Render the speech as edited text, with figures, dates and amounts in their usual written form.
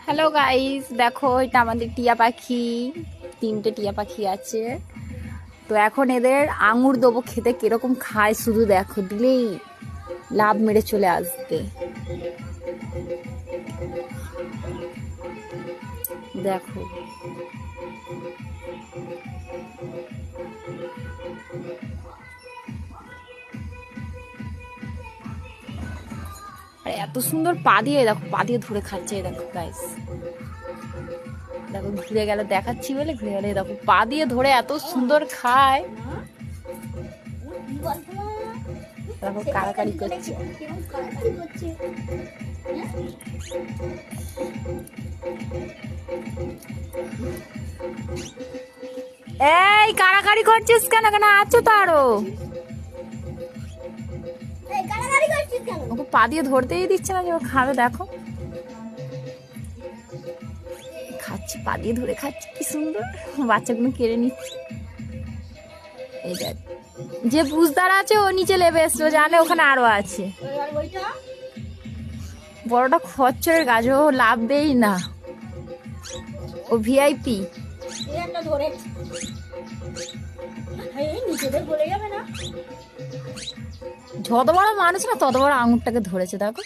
Hello guys, দেখো এটা আমাদের টিয়া পাখি। 3টে টিয়া পাখি আছে। তো এখন এদের আঙুর দেবো খেতে, কিরকম খায় শুধু দেখো, দিলেই লাভ মেরে চলে আসবে। দেখো আর এত সুন্দর পা দিয়ে, দেখো পা দিয়ে ধরে খাচ্ছে। দেখো গাইস, দেখো ঘুরে গেল, দেখাচ্ছি বলে ঘুরে গেলে, দেখো পা দিয়ে ধরে এত সুন্দর খায়। দেখো কাড়াকাড়ি করছে। এই কাড়াকাড়ি করছিস কেন? কেন আছো তো আরো, ওকে পা দিয়ে ধরতেই দিচ্ছে না যে ও খাবে। দেখো খাচ্ছে, পা দিয়ে ধরে খাচ্ছে, কি সুন্দর। বাচ্চাগুলো কেড়ে নিচ্ছে। এই দেখ, যে বুঝদার আছে ও নিচে লেবে এসছে, ও জানে ওখানে আরো আছে। বড়টা খচ্চরের গাছ, ও লাভ দেই না, ও ভিআইপি। যত বড় মানুষ না তত বড় আঙুরটাকে ধরেছে, দেখো।